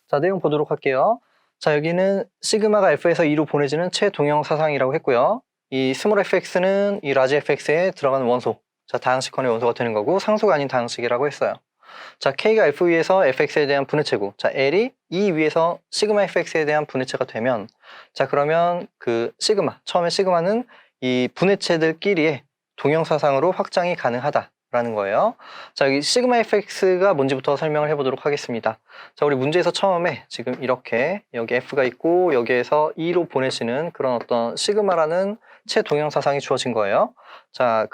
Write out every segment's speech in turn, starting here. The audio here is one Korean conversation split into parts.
자, 내용 보도록 할게요. 자, 여기는 시그마가 F에서 2로 보내지는 최동형 사상이라고 했고요. 이 스몰 fx는 이 라지 fx에 들어가는 원소, 자, 다항식헌의 원소가 되는 거고 상수가 아닌 다항식이라고 했어요. 자, K가 F 위에서 fx에 대한 분해체고, 자, L이 E 위에서 시그마 fx에 대한 분해체가 되면, 자, 그러면 그 시그마, 처음에 시그마는 이 분해체들끼리의 동형사상으로 확장이 가능하다라는 거예요. 자, 여기 시그마 fx가 뭔지부터 설명을 해보도록 하겠습니다. 자, 우리 문제에서 처음에 지금 이렇게 여기 F가 있고 여기에서 E로 보내시는 그런 어떤 시그마라는 최동형사상이 주어진 거예요. 자,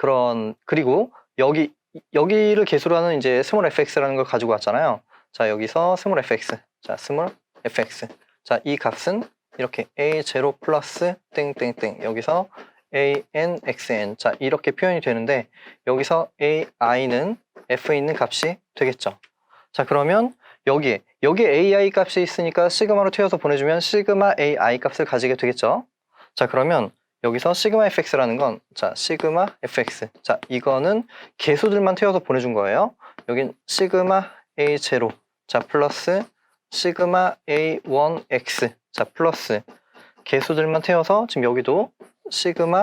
그리고 여기를 개수로 하는 이제 스몰 fx라는 걸 가지고 왔잖아요. 자, 여기서 스몰 fx. 자, 스몰 fx. 자, 이 값은 이렇게 a0 플러스 땡땡땡. 여기서 anxn. 자, 이렇게 표현이 되는데 여기서 ai는 f에 있는 값이 되겠죠. 자, 그러면 여기에 ai 값이 있으니까 시그마로 튀어서 보내주면 시그마 ai 값을 가지게 되겠죠. 자, 그러면 여기서 시그마 fx라는 건, 자, 시그마 fx. 자, 이거는 개수들만 태워서 보내준 거예요. 여긴 시그마 a0. 자, 플러스 시그마 a1x. 자, 플러스 개수들만 태워서 지금 여기도 시그마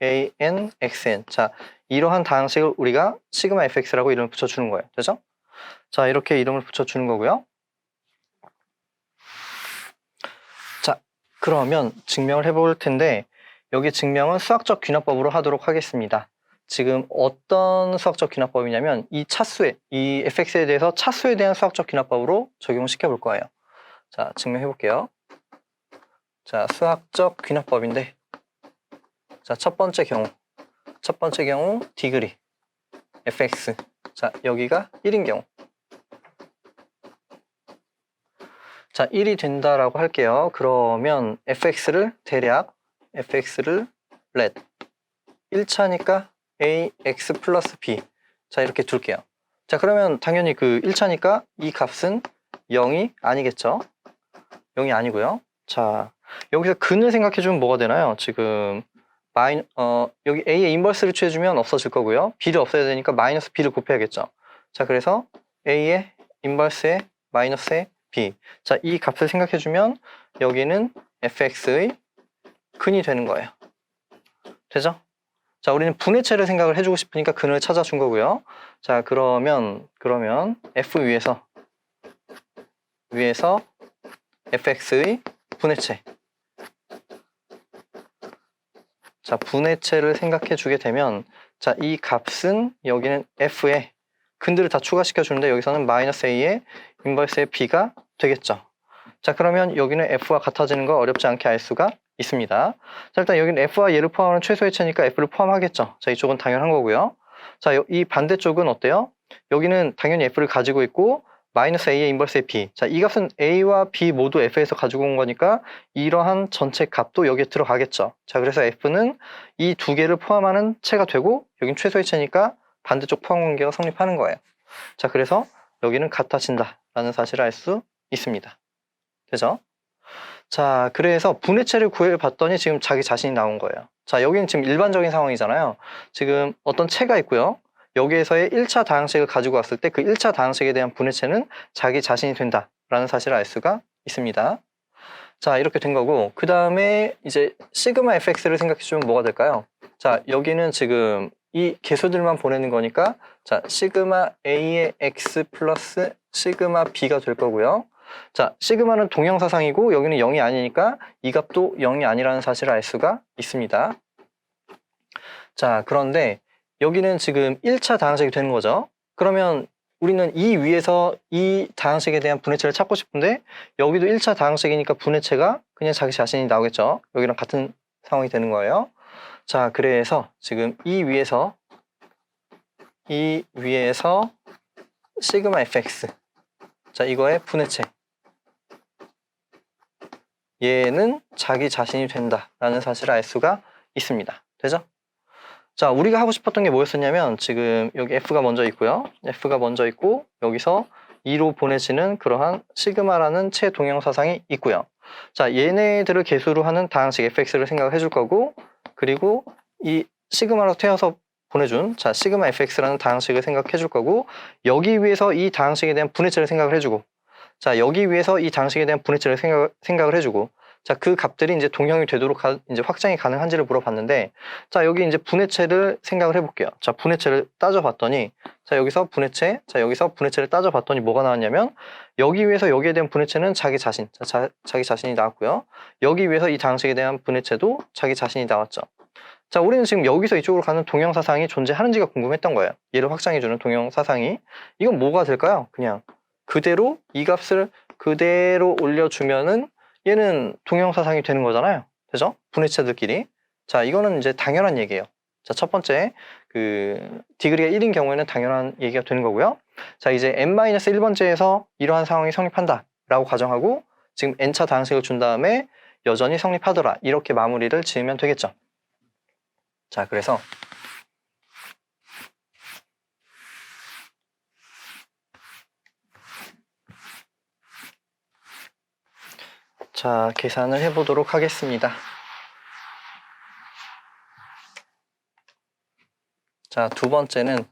anxn. 자, 이러한 다항식을 우리가 시그마 fx라고 이름을 붙여주는 거예요. 되죠? 자, 이렇게 이름을 붙여주는 거고요. 자, 그러면 증명을 해볼 텐데 여기 증명은 수학적 귀납법으로 하도록 하겠습니다. 지금 어떤 수학적 귀납법이냐면 이 fx에 대해서 차수에 대한 수학적 귀납법으로 적용을 시켜볼 거예요. 자, 증명해 볼게요. 자, 수학적 귀납법인데, 자, 첫 번째 경우 디그리 fx. 자, 여기가 1인 경우. 자, 1이 된다라고 할게요. 그러면 fx를 let 1차니까 ax 플러스 b. 자, 이렇게 둘게요. 자, 그러면 당연히 그 1차니까 이 값은 0이 아니겠죠? 0이 아니고요. 자, 여기서 근을 생각해주면 뭐가 되나요? 지금 여기 a의 인버스를 취해주면 없어질 거고요. b를 없애야 되니까 마이너스 b를 곱해야겠죠. 자, 그래서 a의 인버스에 마이너스의 b. 자, 이 값을 생각해주면 여기는 fx의 근이 되는 거예요. 되죠? 자, 우리는 분해체를 생각을 해주고 싶으니까 근을 찾아준 거고요. 자, 그러면 f 위에서 fx의 분해체. 자, 분해체를 생각해 주게 되면, 자, 이 값은 여기는 f에 근들을 다 추가시켜 주는데 여기서는 마이너스 a의 인버스의 b가 되겠죠. 자, 그러면 여기는 f와 같아지는 거 어렵지 않게 알 수가 있습니다. 자, 일단 여기는 f와 얘를 포함하는 최소의 체니까 f를 포함하겠죠. 자, 이쪽은 당연한 거고요. 자, 이 반대쪽은 어때요? 여기는 당연히 f를 가지고 있고 마이너스 a의 인버스의 b. 자, 이 값은 a와 b 모두 f에서 가지고 온 거니까 이러한 전체 값도 여기에 들어가겠죠. 자, 그래서 f는 이 두 개를 포함하는 체가 되고 여긴 최소의 체니까 반대쪽 포함 관계가 성립하는 거예요. 자, 그래서 여기는 같아진다라는 사실을 알 수 있습니다. 되죠? 자, 그래서 분해체를 구해봤더니 지금 자기 자신이 나온 거예요. 자, 여기는 지금 일반적인 상황이잖아요. 지금 어떤 체가 있고요. 여기에서의 1차 다항식을 가지고 왔을 때 그 1차 다항식에 대한 분해체는 자기 자신이 된다라는 사실을 알 수가 있습니다. 자, 이렇게 된 거고, 그 다음에 이제 시그마 fx를 생각해주면 뭐가 될까요? 자, 여기는 지금 이 개수들만 보내는 거니까, 자, 시그마 a의 x 플러스 시그마 b가 될 거고요. 자, 시그마는 동형사상이고 여기는 0이 아니니까 이 값도 0이 아니라는 사실을 알 수가 있습니다. 자, 그런데 여기는 지금 1차 다항식이 되는 거죠. 그러면 우리는 이 위에서 이 다항식에 대한 분해체를 찾고 싶은데 여기도 1차 다항식이니까 분해체가 그냥 자기 자신이 나오겠죠. 여기랑 같은 상황이 되는 거예요. 자, 그래서 지금 이 위에서 시그마 fx. 자, 이거의 분해체. 얘는 자기 자신이 된다라는 사실을 알 수가 있습니다. 되죠? 자, 우리가 하고 싶었던 게 뭐였었냐면 지금 여기 f가 먼저 있고요. f가 먼저 있고 여기서 2로 보내지는 그러한 시그마라는 최동형사상이 있고요. 자, 얘네들을 개수로 하는 다항식 fx를 생각을 해줄 거고, 그리고 이 시그마로 태워서 보내준, 자, 시그마 fx라는 다항식을 생각해 줄 거고, 여기 위해서 이 다항식에 대한 분해체를 생각을 해주고, 자, 여기 위해서 이 당식에 대한 분해체를 생각을 해주고, 자, 그 값들이 이제 동형이 되도록 이제 확장이 가능한지를 물어봤는데, 자, 여기 이제 분해체를 생각을 해볼게요. 자, 분해체를 따져봤더니, 자, 여기서 분해체, 자, 여기서 분해체를 따져봤더니 뭐가 나왔냐면, 여기 위해서 여기에 대한 분해체는 자기 자신, 자, 자기 자신이 나왔고요. 여기 위해서 이 당식에 대한 분해체도 자기 자신이 나왔죠. 자, 우리는 지금 여기서 이쪽으로 가는 동형사상이 존재하는지가 궁금했던 거예요. 얘를 확장해주는 동형사상이. 이건 뭐가 될까요? 그냥 그대로 이 값을 그대로 올려주면은 얘는 동형사상이 되는 거잖아요. 그죠? 분해체들끼리. 자, 이거는 이제 당연한 얘기예요. 자, 첫 번째, 디그리가 1인 경우에는 당연한 얘기가 되는 거고요. 자, 이제 n-1번째에서 이러한 상황이 성립한다 라고 가정하고 지금 n차 다항식을 준 다음에 여전히 성립하더라. 이렇게 마무리를 지으면 되겠죠. 자, 그래서 자, 계산을 해보도록 하겠습니다. 자, 두 번째는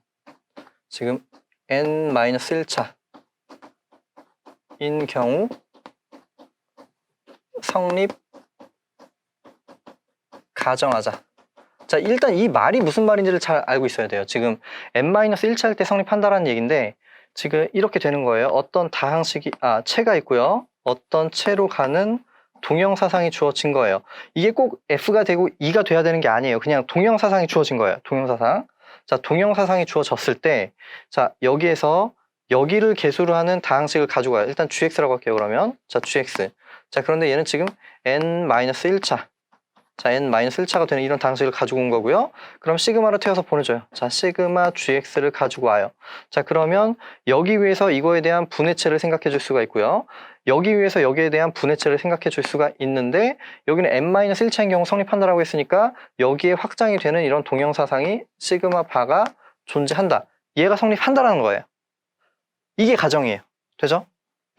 지금 n-1차 인 경우 성립 가정하자. 자, 일단 이 말이 무슨 말인지를 잘 알고 있어야 돼요. 지금 n-1차 할 때 성립한다라는 얘기인데 지금 이렇게 되는 거예요. 어떤 다항식이 체가 있고요. 어떤 체로 가는 동형사상이 주어진 거예요. 이게 꼭 F가 되고 E가 돼야 되는 게 아니에요. 그냥 동형사상이 주어진 거예요. 동형사상. 자, 동형사상이 주어졌을 때, 자, 여기에서 여기를 개수로 하는 다항식을 가지고 가요. 일단 gx라고 할게요. 그러면 자, gx. 자, 그런데 얘는 지금 n-1차. 자, n-1차가 되는 이런 다항식을 가지고 온 거고요. 그럼 시그마를 태워서 보내줘요. 자, 시그마 gx를 가지고 와요. 자, 그러면 여기 위해서 이거에 대한 분해체를 생각해 줄 수가 있고요. 여기 위해서 여기에 대한 분해체를 생각해 줄 수가 있는데 여기는 n-1차인 경우 성립한다라고 했으니까 여기에 확장이 되는 이런 동형사상이 시그마 바가 존재한다. 얘가 성립한다라는 거예요. 이게 가정이에요. 되죠?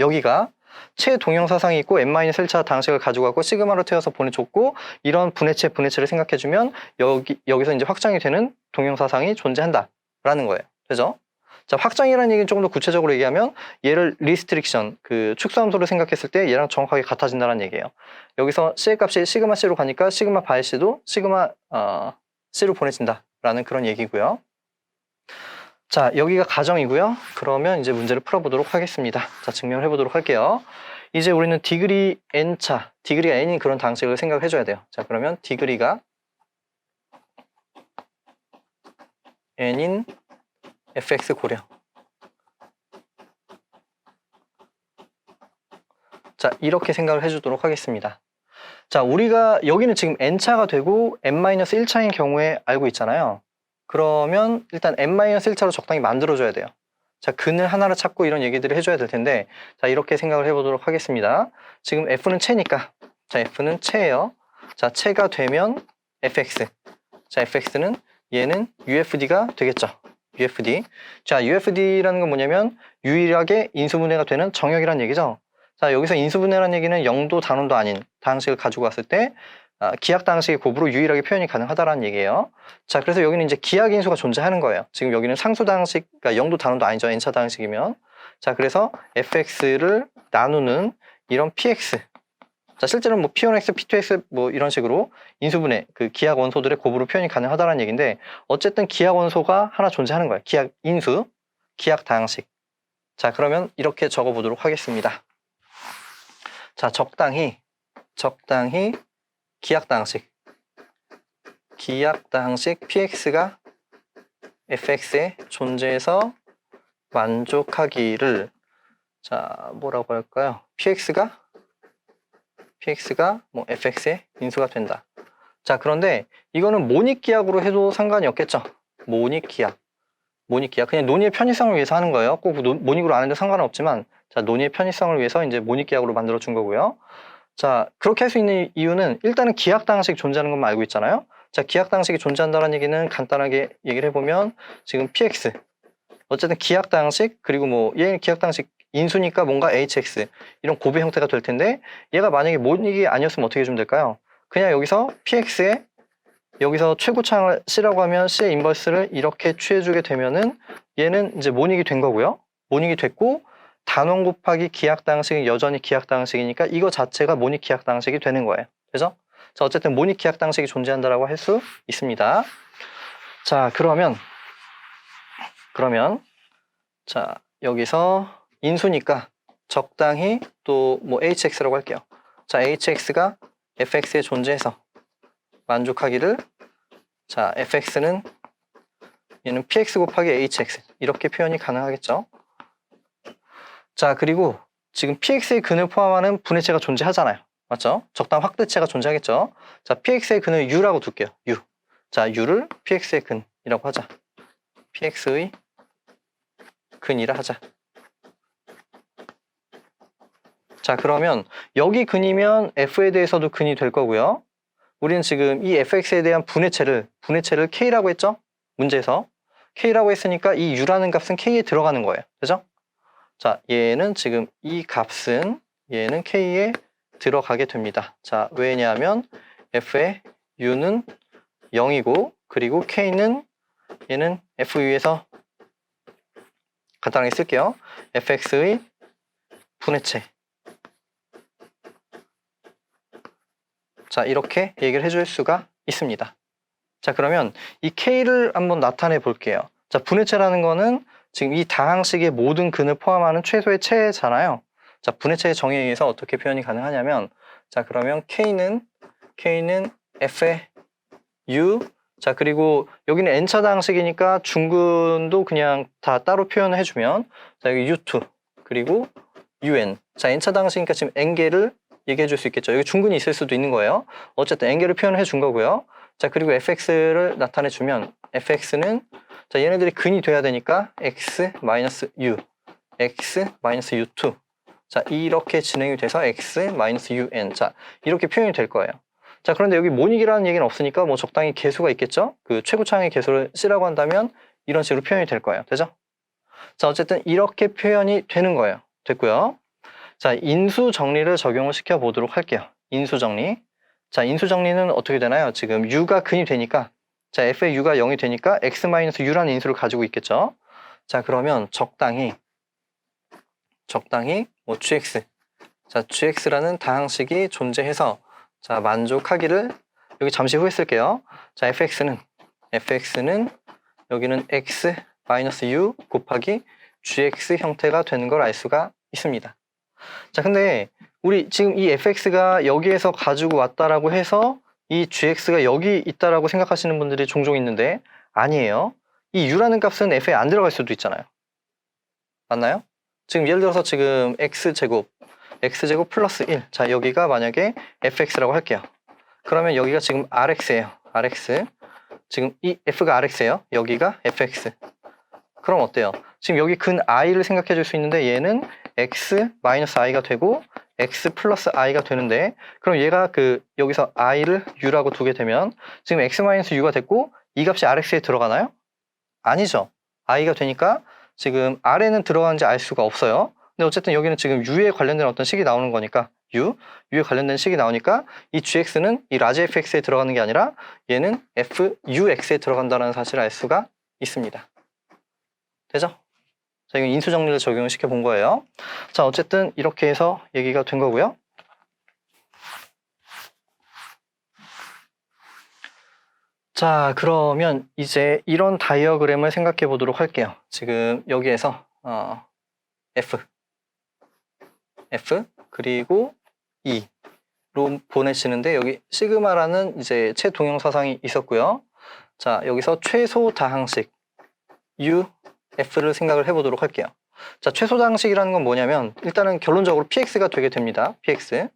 여기가 체동형사상이 있고 n-1차 다항식을 가지고 가고 시그마로 태워서 보내줬고 이런 분해체를 생각해주면 여기서 이제 확장이 되는 동형사상이 존재한다 라는 거예요. 되죠? 자, 확장이라는 얘기는 조금 더 구체적으로 얘기하면 얘를 리스트릭션, 축소함수를 생각했을 때 얘랑 정확하게 같아진다는 얘기예요. 여기서 C의 값이 시그마 C로 가니까 시그마 바이 C도 시그마 C로 보내진다 라는 그런 얘기고요. 자, 여기가 가정이고요. 그러면 이제 문제를 풀어보도록 하겠습니다. 자, 증명을 해보도록 할게요. 이제 우리는 디그리 n차, 디그리가 n인 그런 다항식을 생각해줘야 돼요. 자, 그러면 디그리가 n인 fx 고려. 자, 이렇게 생각을 해주도록 하겠습니다. 자, 우리가 여기는 지금 n차가 되고 n-1차인 경우에 알고 있잖아요. 그러면 일단 n-1차로 적당히 만들어줘야 돼요. 자, 근을 하나를 찾고 이런 얘기들을 해줘야 될 텐데, 자, 이렇게 생각을 해보도록 하겠습니다. 지금 f는 체니까, 자, f는 체예요. 자, 체가 되면 fx. 자, fx는 얘는 ufd가 되겠죠. ufd. 자, ufd라는 건 뭐냐면 유일하게 인수분해가 되는 정역이란 얘기죠. 자, 여기서 인수분해라는 얘기는 영도 단원도 아닌 다항식을 가지고 왔을 때 기하 다항식의 곱으로 유일하게 표현이 가능하다라는 얘기예요. 자, 그래서 여기는 이제 기하 인수가 존재하는 거예요. 지금 여기는 상수 다항식, 그러니까 영도 단원도 아니죠. n차 다항식이면. 자, 그래서 fx를 나누는 이런 px. 자, 실제로는 뭐 p1x, p2x 뭐 이런 식으로 인수분해, 기하 원소들의 곱으로 표현이 가능하다라는 얘기인데 어쨌든 기하 원소가 하나 존재하는 거예요. 기하 인수, 기하 다항식. 자, 그러면 이렇게 적어보도록 하겠습니다. 자, 적당히 기하다항식 px가 fx의 존재에서 만족하기를, 자, 뭐라고 할까요? px가 뭐 fx의 인수가 된다. 자, 그런데 이거는 모닉기하로 해도 상관이 없겠죠? 모닉기하 그냥 논의의 편의성을 위해서 하는 거예요. 꼭 모닉으로 안 해도 상관은 없지만, 자, 논의의 편의성을 위해서 이제 모닉기하로 만들어 준 거고요. 자, 그렇게 할 수 있는 이유는 일단은 기하다항식이 존재하는 것만 알고 있잖아요. 자, 기하다항식이 존재한다는 얘기는 간단하게 얘기를 해보면 지금 px 어쨌든 기하다항식, 그리고 뭐 얘는 기하다항식 인수니까 뭔가 hx 이런 곱의 형태가 될 텐데 얘가 만약에 모닉이 아니었으면 어떻게 해주면 될까요? 그냥 여기서 px에 여기서 최고차항을 c라고 하면 c의 인버스를 이렇게 취해주게 되면은 얘는 이제 모닉이 된 거고요. 모닉이 됐고, 단원 곱하기 기하당식은 여전히 기하당식이니까 이거 자체가 모닉 기하당식이 되는 거예요. 그죠? 자, 어쨌든 모닉 기하당식이 존재한다라고 할 수 있습니다. 자, 그러면 자, 여기서 인수니까 적당히 또 뭐 hx라고 할게요. 자, hx가 fx에 존재해서 만족하기를, 자, fx는 얘는 px 곱하기 hx 이렇게 표현이 가능하겠죠. 자, 그리고 지금 px의 근을 포함하는 분해체가 존재하잖아요. 맞죠? 적당 확대체가 존재하겠죠. 자, px의 근을 u라고 둘게요. u. 자, u를 px의 근이라고 하자. px의 근이라 하자. 자, 그러면 여기 근이면 f에 대해서도 근이 될 거고요. 우리는 지금 이 fx에 대한 분해체를 k라고 했죠? 문제에서. k라고 했으니까 이 u라는 값은 k에 들어가는 거예요. 그죠? 자, 얘는 지금 이 값은 얘는 k에 들어가게 됩니다. 자, 왜냐하면 f의 u는 0이고 그리고 k는 얘는 fu에서 간단하게 쓸게요. fx의 분해체. 자, 이렇게 얘기를 해줄 수가 있습니다. 자, 그러면 이 k를 한번 나타내 볼게요. 자, 분해체라는 거는 지금 이 다항식의 모든 근을 포함하는 최소의 체잖아요. 자, 분해체의 정의에 의해서 어떻게 표현이 가능하냐면, 자, 그러면 k는 f의 u, 자, 그리고 여기는 n차 다항식이니까 중근도 그냥 다 따로 표현을 해주면, 자, 여기 u2 그리고 un. 자, n차 다항식이니까 지금 n개를 얘기해 줄 수 있겠죠. 여기 중근이 있을 수도 있는 거예요. 어쨌든 n개를 표현을 해준 거고요. 자, 그리고 fx를 나타내 주면 fx는, 자, 얘네들이 근이 돼야 되니까 x-u, x-u2. 자, 이렇게 진행이 돼서 x-un. 자, 이렇게 표현이 될 거예요. 자, 그런데 여기 모닉이라는 얘기는 없으니까 뭐 적당히 개수가 있겠죠? 그 최고차항의 개수를 쓰라고 한다면 이런 식으로 표현이 될 거예요. 되죠? 자, 어쨌든 이렇게 표현이 되는 거예요. 됐고요. 자, 인수 정리를 적용을 시켜 보도록 할게요. 인수 정리. 자, 인수 정리는 어떻게 되나요? 지금 u가 근이 되니까, 자, f의 u가 0이 되니까 x-u라는 인수를 가지고 있겠죠. 자, 그러면 적당히 뭐 gx, 자, gx라는 다항식이 존재해서, 자, 만족하기를 여기 잠시 후에 쓸게요. 자, fx는 여기는 x-u 곱하기 gx 형태가 되는 걸 알 수가 있습니다. 자, 근데 우리 지금 이 fx가 여기에서 가지고 왔다라고 해서 이 gx가 여기 있다라고 생각하시는 분들이 종종 있는데 아니에요. 이 u라는 값은 f에 안 들어갈 수도 있잖아요. 맞나요? 지금 예를 들어서 지금 x제곱 플러스 1. 자, 여기가 만약에 fx라고 할게요. 그러면 여기가 지금 rx예요. rx. 지금 이 f가 rx예요. 여기가 fx. 그럼 어때요? 지금 여기 근 i를 생각해 줄 수 있는데 얘는 x-i가 되고 x 플러스 i가 되는데, 그럼 얘가 여기서 i를 u라고 두게 되면 지금 x-u가 됐고 이 값이 rx에 들어가나요? 아니죠. i가 되니까 지금 r에는 들어가는지 알 수가 없어요. 근데 어쨌든 여기는 지금 u에 관련된 어떤 식이 나오는 거니까 u에 관련된 식이 나오니까 이 gx는 이 라지 fx에 들어가는 게 아니라 얘는 fux에 들어간다는 사실을 알 수가 있습니다. 되죠? 자, 이건 인수 정리를 적용을 시켜 본 거예요. 자, 어쨌든 이렇게 해서 얘기가 된 거고요. 자, 그러면 이제 이런 다이어그램을 생각해 보도록 할게요. 지금 여기에서 F 그리고 E로 보내시는데 여기 시그마라는 이제 최동형사상이 있었고요. 자, 여기서 최소 다항식 F를 생각을 해보도록 할게요. 자, 최소 다항식이라는 건 뭐냐면 일단은 결론적으로 PX가 되게 됩니다. PX.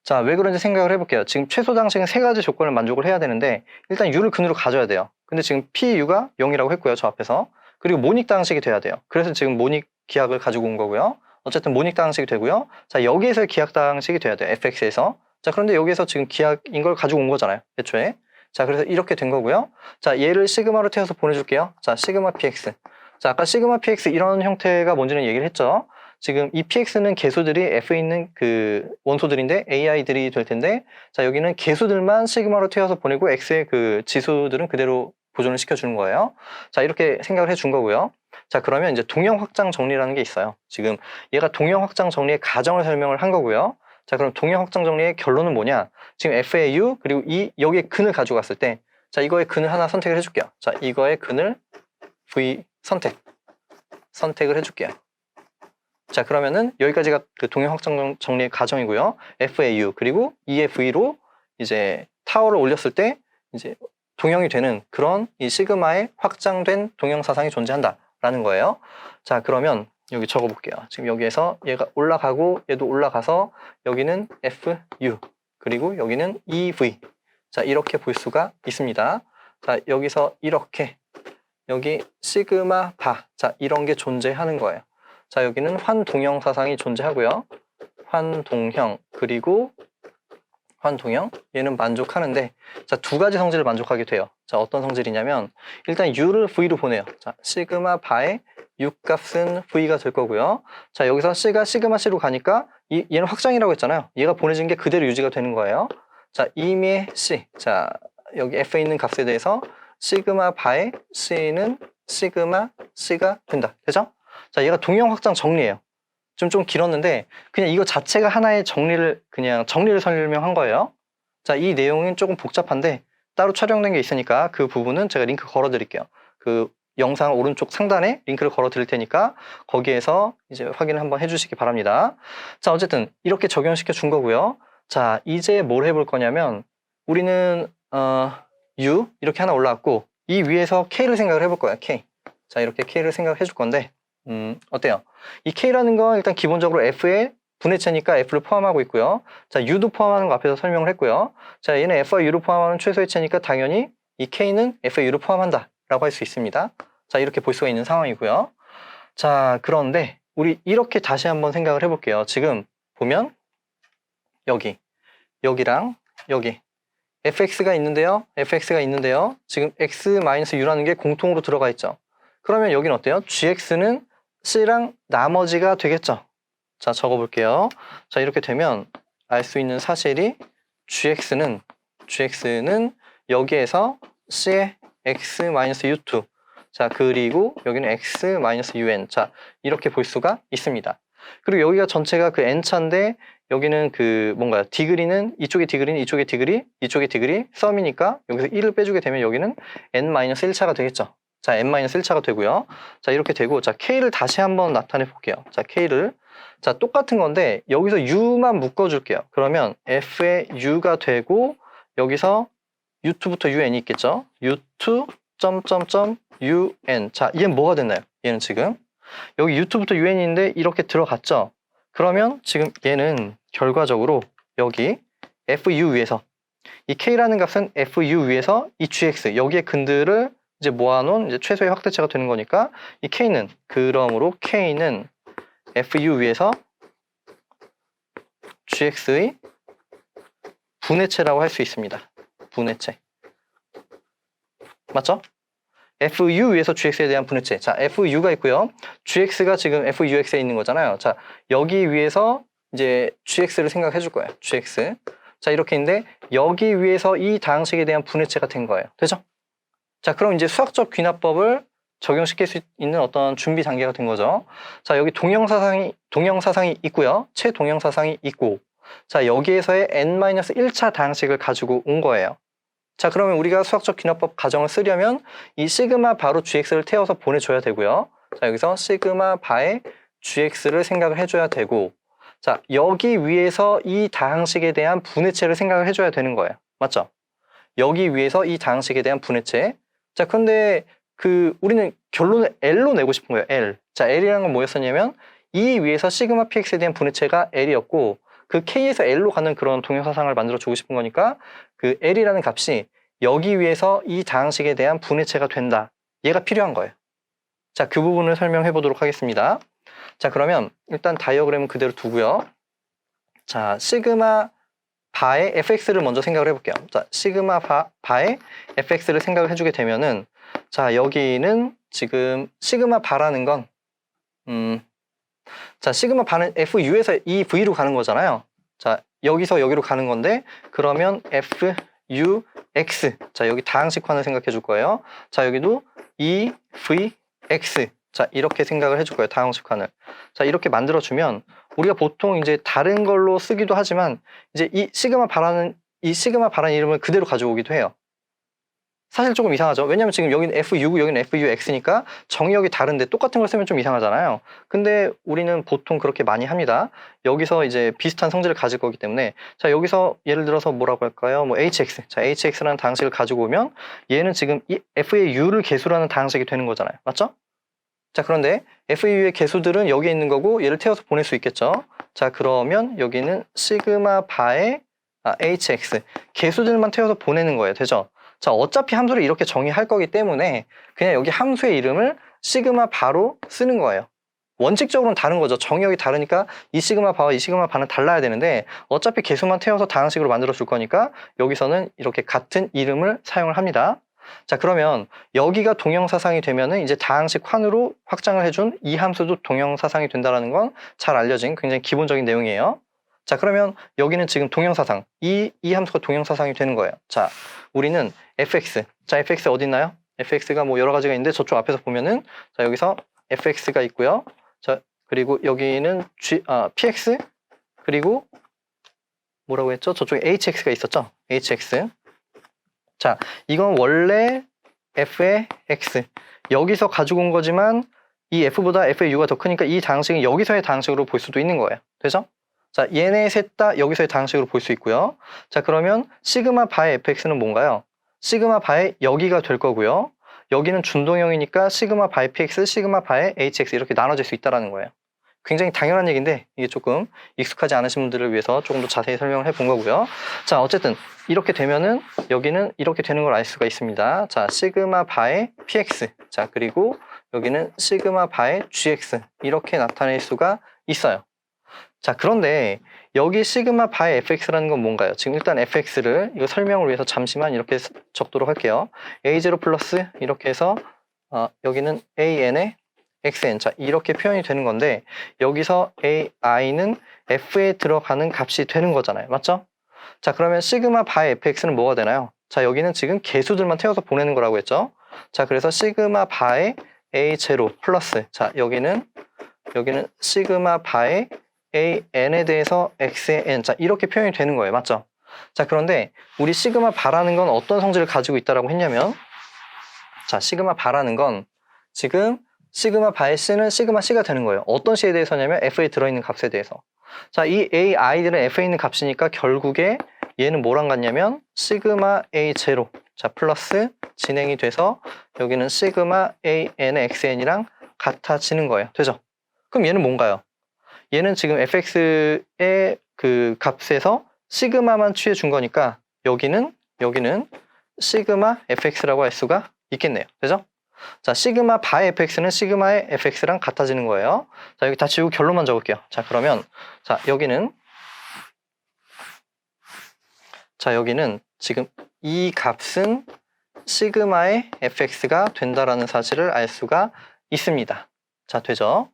자, 왜 그런지 생각을 해볼게요. 지금 최소 다항식은 세 가지 조건을 만족을 해야 되는데 일단 U를 근으로 가져야 돼요. 근데 지금 PU가 0이라고 했고요. 저 앞에서. 그리고 모닉 다항식이 돼야 돼요. 그래서 지금 모닉 기하학을 가지고 온 거고요. 어쨌든 모닉 다항식이 되고요. 자, 여기에서 기하학 다항식이 돼야 돼요. fx에서. 자, 그런데 여기에서 지금 기하학인 걸 가지고 온 거잖아요. 애초에. 자, 그래서 이렇게 된 거고요. 자, 얘를 시그마로 태워서 보내줄게요. 자, 시그마 px. 자, 아까 시그마 px 이런 형태가 뭔지는 얘기를 했죠. 지금 이 px는 개수들이 f에 있는 그 원소들인데 ai들이 될 텐데, 자, 여기는 개수들만 시그마로 태워서 보내고 x의 그 지수들은 그대로 보존을 시켜주는 거예요. 자, 이렇게 생각을 해준 거고요. 자, 그러면 이제 동형 확장 정리라는 게 있어요. 지금 얘가 동형 확장 정리의 가정을 설명을 한 거고요. 자, 그럼 동형 확장 정리의 결론은 뭐냐? 지금 f의 u 그리고 여기에 근을 가지고 갔을 때, 자, 이거의 근을 하나 선택을 해줄게요. 자, 이거의 근을 v 선택을 해줄게요. 자, 그러면은 여기까지가 그 동형 확장 정리의 가정이고요. f의 u 그리고 2의 v로 이제 타워를 올렸을 때 이제 동형이 되는 그런 이 시그마의 확장된 동형 사상이 존재한다라는 거예요. 자, 그러면 여기 적어볼게요. 지금 여기에서 얘가 올라가고 얘도 올라가서 여기는 fu 그리고 여기는 ev. 자, 이렇게 볼 수가 있습니다. 자, 여기서 이렇게 여기 시그마 바. 자, 이런 게 존재하는 거예요. 자, 여기는 환동형 사상이 존재하고요. 환동형 그리고 환동형 얘는 만족하는데, 자, 두 가지 성질을 만족하게 돼요. 자, 어떤 성질이냐면 일단 u를 v로 보내요. 자, 시그마 바의 u 값은 v가 될 거고요. 자, 여기서 c가 시그마 c로 가니까 얘는 확장이라고 했잖아요. 얘가 보내진 게 그대로 유지가 되는 거예요. 자, 임의 c. 자, 여기 f에 있는 값에 대해서 시그마 바의 c는 시그마 c가 된다. 되죠? 자, 얘가 동형 확장 정리예요. 좀 길었는데 그냥 이거 자체가 하나의 정리를 설명한 거예요. 자, 이 내용은 조금 복잡한데 따로 촬영된 게 있으니까 그 부분은 제가 링크 걸어 드릴게요. 그 영상 오른쪽 상단에 링크를 걸어 드릴 테니까 거기에서 이제 확인을 한번 해주시기 바랍니다. 자, 어쨌든 이렇게 적용시켜 준 거고요. 자, 이제 뭘 해볼 거냐면 우리는 U 이렇게 하나 올라왔고 이 위에서 K를 생각을 해볼 거야. K. 자, 이렇게 K를 생각을 해줄 건데 어때요? 이 K라는 건 일단 기본적으로 F의 분해체니까 F를 포함하고 있고요. 자, U도 포함하는 거 앞에서 설명을 했고요. 자, 얘는 F와 U를 포함하는 최소의 체니까 당연히 이 K는 F와 U를 포함한다 라고 할 수 있습니다. 자, 이렇게 볼 수가 있는 상황이고요. 자, 그런데 우리 이렇게 다시 한번 생각을 해볼게요. 지금 보면 여기랑 여기 fx가 있는데요. 지금 x-u라는 게 공통으로 들어가 있죠. 그러면 여기는 어때요? gx는 c랑 나머지가 되겠죠. 자, 적어볼게요. 자, 이렇게 되면 알 수 있는 사실이 gx는 여기에서 c의 x-u2. 자, 그리고 여기는 x-un. 자, 이렇게 볼 수가 있습니다. 그리고 여기가 전체가 그 n차인데 여기는 그 뭔가요? 디그리는 이쪽에 디그리, 이쪽에 디그리 썸이니까 여기서 1을 빼주게 되면 여기는 n-1차가 되겠죠. 자, n-1차가 되고요. 자, 이렇게 되고, 자, k를 다시 한번 나타내 볼게요. 자, k를. 자, 똑같은 건데 여기서 u만 묶어줄게요. 그러면 f의 u가 되고 여기서 u2부터 un이 있겠죠. u2 un. 자, 얘는 뭐가 됐나요? 얘는 지금 여기 u2부터 un인데 이렇게 들어갔죠. 그러면 지금 얘는 결과적으로 여기 fu 위에서 이 k라는 값은 fu 위에서 이 gx 여기에 근들을 이제 모아놓은 이제 최소의 확대체가 되는 거니까 이 k는 그러므로 k는 fu 위에서 gx의 분해체라고 할 수 있습니다. 분해체 맞죠? fu 위에서 gx에 대한 분해체. 자, fu가 있고요. gx가 지금 fux에 있는 거잖아요. 자, 여기 위에서 이제 gx를 생각해 줄 거예요. gx. 자, 이렇게 있는데 여기 위에서 이 다항식에 대한 분해체가 된 거예요. 되죠? 자, 그럼 이제 수학적 귀납법을 적용시킬 수 있는 어떤 준비 단계가 된 거죠. 자, 여기 동형사상이 있고요. 최동형사상이 있고, 자, 여기에서의 n-1차 다항식을 가지고 온 거예요. 자, 그러면 우리가 수학적 귀납법 가정을 쓰려면 이 시그마 바로 gx를 태워서 보내줘야 되고요. 자, 여기서 시그마 바의 gx를 생각을 해줘야 되고, 자, 여기 위에서 이 다항식에 대한 분해체를 생각을 해줘야 되는 거예요. 맞죠? 여기 위에서 이 다항식에 대한 분해체. 자, 근데 우리는 결론을 L로 내고 싶은 거예요. L. 자, L이라는 건 뭐였었냐면 이 위에서 시그마 px에 대한 분해체가 L이었고 그 K에서 L로 가는 그런 동형사상을 만들어 주고 싶은 거니까 그 L이라는 값이 여기 위에서 이 다항식에 대한 분해체가 된다. 얘가 필요한 거예요. 자, 그 부분을 설명해 보도록 하겠습니다. 자, 그러면 일단 다이어그램은 그대로 두고요. 자, 시그마 바의 fx를 먼저 생각을 해볼게요. 자, 시그마 바의 fx를 생각을 해주게 되면은 자, 여기는 지금 시그마 바라는 건 자, 시그마 바는 fu에서 이 v로 가는 거잖아요. 자, 여기서 여기로 가는 건데 그러면 fux 자, 여기 다항식환을 생각해 줄 거예요. 자, 여기도 e vx 자, 이렇게 생각을 해줄 거예요. 다형식환을. 자, 이렇게 만들어주면 우리가 보통 이제 다른 걸로 쓰기도 하지만 이제 이 시그마 바라는 이름을 그대로 가져오기도 해요. 사실 조금 이상하죠. 왜냐면 지금 여기는 FU고 여기는 FUX니까 정의역이 다른데 똑같은 걸 쓰면 좀 이상하잖아요. 근데 우리는 보통 그렇게 많이 합니다. 여기서 이제 비슷한 성질을 가질 거기 때문에 자, 여기서 예를 들어서 뭐라고 할까요? 뭐 HX. 자, HX라는 다항식을 가지고 오면 얘는 지금 이 F의 U를 개수로 하는 다항식이 되는 거잖아요. 맞죠? 자, 그런데 FU의 개수들은 여기에 있는 거고 얘를 태워서 보낼 수 있겠죠. 자, 그러면 여기는 시그마 바의 HX 개수들만 태워서 보내는 거예요. 되죠? 자, 어차피 함수를 이렇게 정의할 거기 때문에 그냥 여기 함수의 이름을 시그마 바로 쓰는 거예요. 원칙적으로는 다른 거죠. 정의역이 다르니까 이 시그마 바와 이 시그마 바는 달라야 되는데 어차피 개수만 태워서 다항식으로 만들어 줄 거니까 여기서는 이렇게 같은 이름을 사용을 합니다. 자, 그러면 여기가 동형사상이 되면은 이제 다항식 환으로 확장을 해준 이 함수도 동형사상이 된다는 건 잘 알려진 굉장히 기본적인 내용이에요. 자, 그러면 여기는 지금 동형사상, 이 함수가 동형사상이 되는 거예요. 자, 우리는 fx, 자, fx 어디 있나요? fx가 뭐 여러 가지가 있는데 저쪽 앞에서 보면은 자, 여기서 fx가 있고요. 자, 그리고 여기는 px, 그리고 뭐라고 했죠? 저쪽에 hx가 있었죠? hx. 자, 이건 원래 f의 x, 여기서 가지고 온 거지만 이 f보다 f의 u가 더 크니까 이 다항식은 여기서의 다항식으로 볼 수도 있는 거예요. 되죠? 자, 얘네 셋 다 여기서의 다항식으로 볼 수 있고요. 자, 그러면 시그마 바의 fx는 뭔가요? 시그마 바의 여기가 될 거고요. 여기는 준동형이니까 시그마 바의 px, 시그마 바의 hx 이렇게 나눠질 수 있다는 거예요. 굉장히 당연한 얘기인데 이게 조금 익숙하지 않으신 분들을 위해서 조금 더 자세히 설명을 해본 거고요. 자, 어쨌든 이렇게 되면은 여기는 이렇게 되는 걸 알 수가 있습니다. 자, 시그마 바의 px, 자, 그리고 여기는 시그마 바의 gx 이렇게 나타낼 수가 있어요. 자, 그런데 여기 시그마 바의 fx라는 건 뭔가요? 지금 일단 fx를 이거 설명을 위해서 잠시만 이렇게 적도록 할게요. a0 플러스 이렇게 해서 여기는 an의 xn, 자, 이렇게 표현이 되는 건데 여기서 ai는 f에 들어가는 값이 되는 거잖아요. 맞죠? 자, 그러면 시그마 바의 fx는 뭐가 되나요? 자, 여기는 지금 개수들만 태워서 보내는 거라고 했죠. 자, 그래서 시그마 바의 a0 플러스, 자, 여기는 시그마 바의 an에 대해서 x의 n, 자, 이렇게 표현이 되는 거예요. 맞죠? 자, 그런데 우리 시그마 바라는 건 어떤 성질을 가지고 있다라고 했냐면, 자, 시그마 바라는 건 지금 시그마 바의 c는 시그마 c가 되는 거예요. 어떤 c에 대해서냐면 f에 들어있는 값에 대해서. 자, 이 ai들은 f에 있는 값이니까 결국에 얘는 뭐랑 같냐면 시그마 a0, 자, 플러스 진행이 돼서 여기는 시그마 an의 xn이랑 같아지는 거예요. 되죠? 그럼 얘는 뭔가요? 얘는 지금 fx의 그 값에서 시그마만 취해 준 거니까 여기는 시그마 fx라고 할 수가 있겠네요. 되죠? 자, 시그마 바의 fx는 시그마의 fx랑 같아지는 거예요. 자, 여기 다 지우고 결론만 적을게요. 자, 그러면 자, 여기는 지금 이 값은 시그마의 fx가 된다라는 사실을 알 수가 있습니다. 자, 되죠?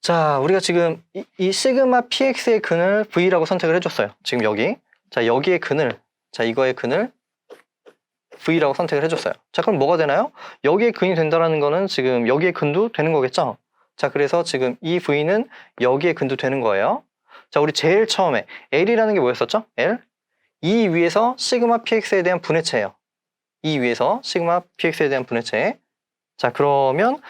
자, 우리가 지금 이 시그마 px의 근을 v라고 선택을 해줬어요. 지금 여기. 자, 여기의 근을, 자, 이거의 근을 v라고 선택을 해줬어요. 자, 그럼 뭐가 되나요? 여기에 근이 된다는 거는 지금 여기에 근도 되는 거겠죠? 자, 그래서 지금 이 v는 여기에 근도 되는 거예요. 자, 우리 제일 처음에 L이라는 게 뭐였었죠? L? 이 위에서 시그마 px에 대한 분해체예요. 이 위에서 시그마 px에 대한 분해체. 자, 그러면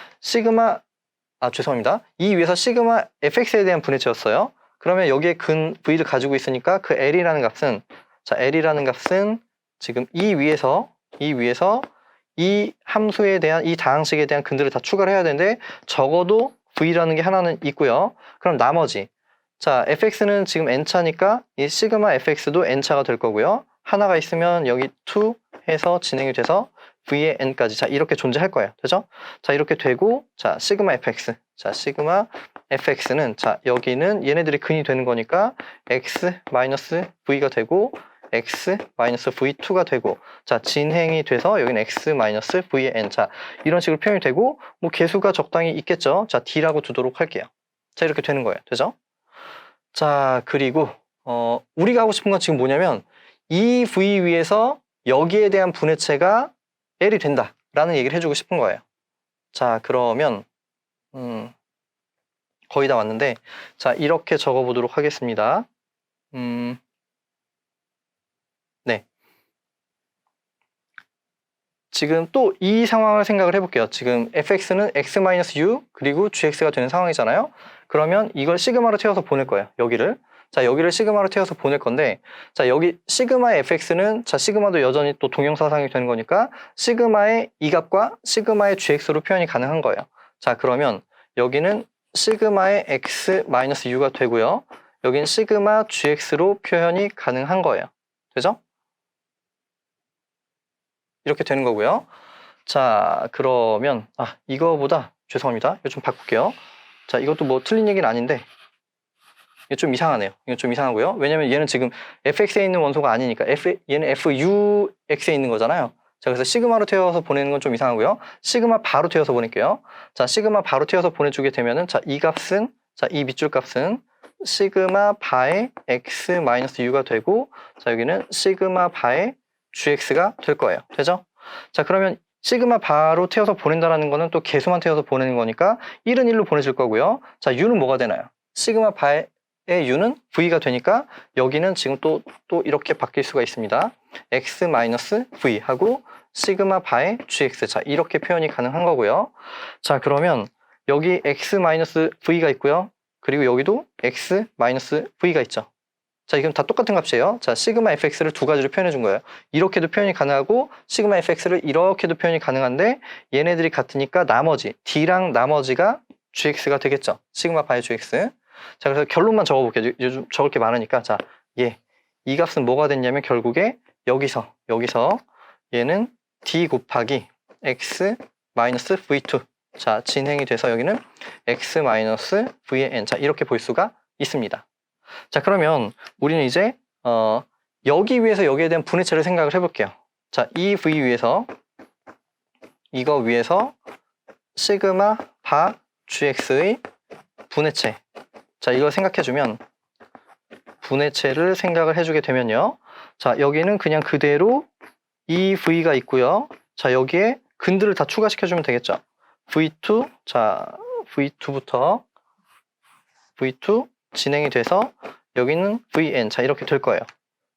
죄송합니다. 이 위에서 시그마 fx에 대한 분해체였어요. 그러면 여기에 근 v를 가지고 있으니까 그 L이라는 값은, 자, L이라는 값은 지금 이 위에서 이 함수에 대한, 이 다항식에 대한 근들을 다 추가를 해야 되는데 적어도 v라는 게 하나는 있고요. 그럼 나머지, 자, fx는 지금 n차니까 이 시그마 fx도 n차가 될 거고요. 하나가 있으면 여기 2 해서 진행이 돼서 v의 n까지, 자, 이렇게 존재할 거예요. 되죠? 자, 이렇게 되고, 자, 시그마 fx, 자, 시그마 fx는, 자, 여기는 얘네들이 근이 되는 거니까 x-v가 되고 x-v2가 되고, 자, 진행이 돼서 여기는 x-v의 n, 자, 이런 식으로 표현이 되고, 뭐 개수가 적당히 있겠죠. 자, d라고 두도록 할게요. 자, 이렇게 되는 거예요. 되죠? 자, 그리고 우리가 하고 싶은 건 지금 뭐냐면 이 v 위에서 여기에 대한 분해체가 L이 된다 라는 얘기를 해주고 싶은 거예요. 자, 그러면 거의 다 왔는데, 자, 이렇게 적어보도록 하겠습니다. 네. 지금 또 이 상황을 생각을 해볼게요. 지금 fx는 x-u 그리고 gx가 되는 상황이잖아요. 그러면 이걸 시그마로 태워서 보낼 거예요. 여기를. 자, 여기를 시그마로 태워서 보낼 건데, 자, 여기 시그마의 fx는, 자, 시그마도 여전히 또 동형사상이 되는 거니까 시그마의 이 값과 시그마의 gx로 표현이 가능한 거예요. 자, 그러면 여기는 시그마의 x-u가 되고요. 여긴 시그마 gx로 표현이 가능한 거예요. 되죠? 이렇게 되는 거고요. 자, 그러면 이거보다 죄송합니다. 이거 좀 바꿀게요. 자, 이것도 뭐 틀린 얘기는 아닌데 이게 좀 이상하네요. 이거 좀 이상하고요. 왜냐면 얘는 지금 fx에 있는 원소가 아니니까 얘는 fux에 있는 거잖아요. 자, 그래서 시그마로 태워서 보내는 건 좀 이상하고요. 시그마 바로 태워서 보낼게요. 자, 시그마 바로 태워서 보내주게 되면은, 자, 이 값은, 자, 이 밑줄 값은 시그마 바의 x-u가 되고, 자, 여기는 시그마 바의 gx가 될 거예요. 되죠? 자, 그러면 시그마 바로 태워서 보낸다는 거는 또 개수만 태워서 보내는 거니까 1은 1로 보내줄 거고요. 자, u는 뭐가 되나요? 시그마 바의 u는 v가 되니까 여기는 지금 또 이렇게 바뀔 수가 있습니다. x-v 하고 시그마 바의 gx. 자, 이렇게 표현이 가능한 거고요. 자, 그러면 여기 x-v가 있고요. 그리고 여기도 x-v가 있죠. 자, 이건 다 똑같은 값이에요. 자, 시그마 fx를 두 가지로 표현해 준 거예요. 이렇게도 표현이 가능하고 시그마 fx를 이렇게도 표현이 가능한데 얘네들이 같으니까 나머지 d랑 나머지가 gx가 되겠죠. 시그마 바이 gx. 자, 그래서 결론만 적어볼게요. 요즘 적을 게 많으니까. 자, 이 값은 뭐가 됐냐면 결국에 여기서 얘는 d 곱하기 x-v2. 자, 진행이 돼서 여기는 x-v의 n. 자, 이렇게 볼 수가 있습니다. 자, 그러면 우리는 이제 여기 위에서 여기에 대한 분해체를 생각을 해볼게요. 자, 이 v 위에서 이거 위에서 시그마 바 gx의 분해체. 자, 이걸 생각해주면 분해체를 생각을 해주게 되면요. 자, 여기는 그냥 그대로 이 v가 있고요. 자, 여기에 근들을 다 추가시켜주면 되겠죠. v2, 자, v2부터 v2 진행이 돼서 여기는 vn. 자, 이렇게 될 거예요.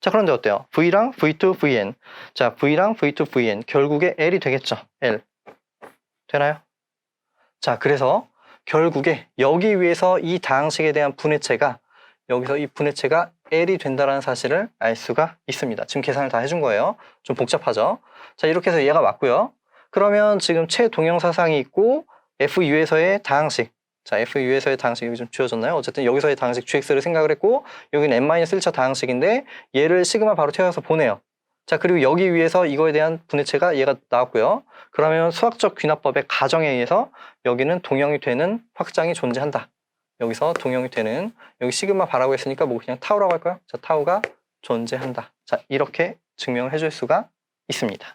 자, 그런데 어때요? v랑 v2, vn. 자, v랑 v2, vn. 결국에 l이 되겠죠. l. 되나요? 자, 그래서 결국에 여기 위에서 이 다항식에 대한 분해체가 여기서 이 분해체가 l이 된다는 사실을 알 수가 있습니다. 지금 계산을 다 해준 거예요. 좀 복잡하죠? 자, 이렇게 해서 얘가 맞고요. 그러면 지금 최동형사상이 있고 fu에서의 다항식. 자, fu에서의 다항식이 여기 좀 주어졌나요? 어쨌든 여기서의 다항식 gx를 생각을 했고 여기는 n-1차 다항식인데 얘를 시그마 바로 태워서 보내요. 자, 그리고 여기 위에서 이거에 대한 분해체가 얘가 나왔고요. 그러면 수학적 귀납법의 가정에 의해서 여기는 동형이 되는 확장이 존재한다. 여기서 동형이 되는, 여기 시그마 바라고 했으니까 뭐 그냥 타우라고 할까요? 자, 타우가 존재한다. 자, 이렇게 증명을 해줄 수가 있습니다.